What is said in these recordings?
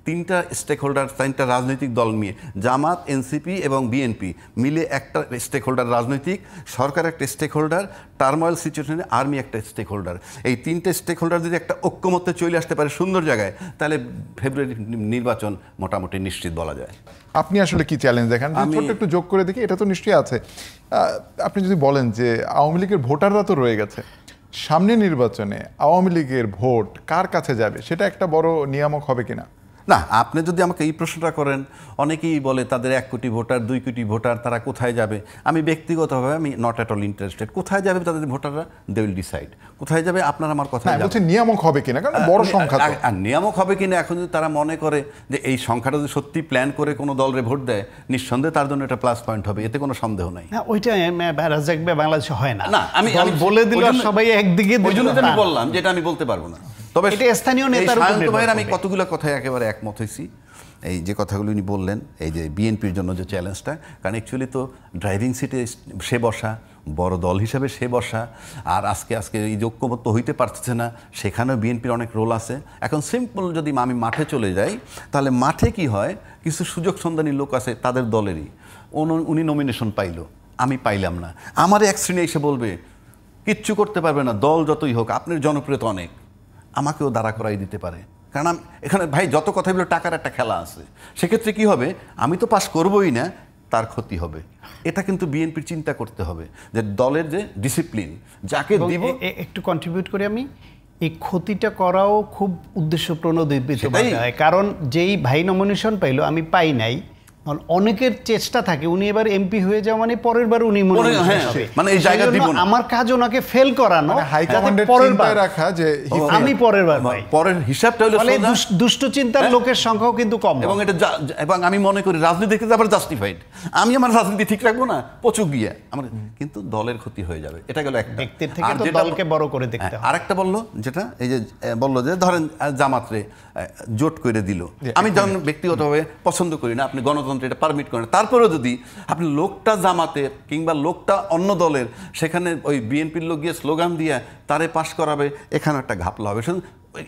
তিনটা stake holder, তিনটা রাজনৈতিক দল নিয়ে, জামাত, এনসিপি এবং বিএনপি মিলে একটা স্টেক হোল্ডার রাজনৈতিক, সরকার একটা স্টেক হোল্ডার, টার্মোয়েল সিচুয়েশনে আর্মি একটা স্টেক হোল্ডার। এই তিনটে স্টেক হোল্ডার যদি একটা ঐক্যমত্যে চলে আসতে পারে সুন্দর জায়গায়, তাহলে ফেব্রুয়ারি নির্বাচন মোটামুটি নিশ্চিত বলা যায়। আপনি আসলে কি চ্যালেঞ্জ দেখেন? ছোট্ট একটু যোগ করে দেখি, এটা তো নিশ্চয়ই আছে। আপনি যদি বলেন যে আওয়ামী লীগের ভোটাররা তো রয়ে গেছে, সামনে নির্বাচনে আওয়ামী লীগের ভোট কার কাছে যাবে, সেটা একটা বড় নিয়ামক হবে কিনা? না, আপনি যদি আমাকে এই প্রশ্নটা করেন, অনেকেই বলে তাদের 1 কোটি ভোটার, 2 কোটি ভোটার, তারা কোথায় যাবে। আমি ব্যক্তিগতভাবে আমি নট অ্যাট অল ইন্টারেস্টেড। কোথায় যাবে তাদের ভোটাররা, দে উইল ডিসাইড। কোথায় যাবে আপনার আমার কথা বলছি নিয়ামক হবে কিনা, কারণ বড় সংখ্যা। আর নিয়ামক হবে কিনা, এখন যদি তারা মনে করে যে এই সংখ্যাটা যদি সত্যি প্ল্যান করে কোনো দলরে ভোট দেয়, নিঃসন্দেহে তার জন্য এটা প্লাস পয়েন্ট হবে, এতে কোনো সন্দেহ নাই। ওইটা বাংলাদেশে হয় না। না, আমি বলে দিল সবাই একদিকে, ওই জন্য আমি বললাম যেটা আমি বলতে পারবো না। তবে স্থানীয় নেতার উপর আমি কতগুলো কথায় একেবারে একমত হয়েছি। এই যে কথাগুলো উনি বললেন, এই যে বিএনপির জন্য যে চ্যালেঞ্জটা, কারণ অ্যাকচুয়ালি তো ড্রাইভিং সিটে সে বসা, বড় দল হিসাবে সে বসা, আর আজকে এই যে ঐক্যবদ্ধ হইতে পারতেছে না, সেখানেও বিএনপির অনেক রোল আছে। এখন সিম্পল যদি আমি মাঠে চলে যাই, তাহলে মাঠে কি হয়, কিছু সুযোগ সন্ধানী লোক আছে তাদের দলেরই, উনি নমিনেশন পাইল, আমি পাইলাম না। আমার এক শ্রেণী এসে বলবে কিচ্ছু করতে পারবে না, দল যতই হোক, আপনার জনপ্রিয়তা অনেক, আমাকেও দাঁড়া করাই দিতে পারে। কারণ এখানে ভাই যত কথা বলে টাকার একটা খেলা আছে, সেক্ষেত্রে কি হবে, আমি তো পাস করবই না, তার ক্ষতি হবে। এটা কিন্তু বিএনপির চিন্তা করতে হবে যে দলের যে ডিসিপ্লিন, যাকে দিব। একটু কন্ট্রিবিউট করি আমি, এই ক্ষতিটা করাও খুব উদ্দেশ্য প্রণোদিত, কারণ যেই ভাই নমিনেশন পাইলো, আমি পাই নাই, অনেকের চেষ্টা থাকে উনি এবার এমপি হয়ে যাওয়া মানে পরের বার উনি মানে এই জায়গা দিব না, আমার কাজ ওনাকে ফেল করানো, রাখা যে আমি পরের বার পাই। পরের হিসাবটা হলো দুষ্ট চিন্তার লোকের সংখ্যাও কিন্তু কম, এবং আমি মনে করি রাজনীতি ক্ষেত্রে আবার জাস্টিফাইড। আমি আমার রাজনীতি ঠিক রাখবো না, পচুক গিয়ে আমার, কিন্তু দলের ক্ষতি হয়ে যাবে। এটা গেল একটা ব্যক্তির থেকে, তো দলকে বড় করে দেখতে হবে। আরেকটা বললো, যেটা এই যে বললো যে ধরেন জামাতরে জোট করে দিল, আমি যেমন ব্যক্তিগতভাবে পছন্দ করি না, আপনি গণতন্ত্র এটা পারমিট করেন, তারপরেও যদি আপনি লোকটা জামাতের কিংবা লোকটা অন্য দলের, সেখানে ওই বিএনপির লোক গিয়ে স্লোগান দিয়ে তারে পাশ করাবে, এখানে একটা ঘাপলা হবে।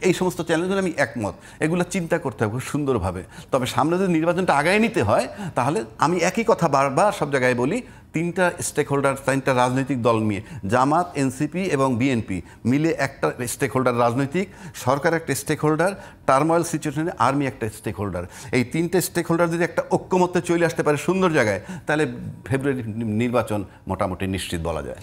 এই সমস্ত চ্যালেঞ্জগুলো আমি একমত, এগুলো চিন্তা করতে হবে খুব সুন্দরভাবে। তবে সামনে যদি নির্বাচনটা আগায় নিতে হয়, তাহলে আমি একই কথা বারবার সব জায়গায় বলি, তিনটা স্টেক হোল্ডার, তিনটা রাজনৈতিক দল নিয়ে, জামাত, এনসিপি এবং বিএনপি মিলে একটা স্টেক হোল্ডার রাজনৈতিক, সরকার একটা স্টেক হোল্ডার, টার্মোয়েল সিচুয়েশনে আর্মি একটা স্টেক হোল্ডার। এই তিনটে স্টেক হোল্ডার যদি একটা ঐক্যমত্যে চলে আসতে পারে সুন্দর জায়গায়, তাহলে ফেব্রুয়ারি নির্বাচন মোটামুটি নিশ্চিত বলা যায়।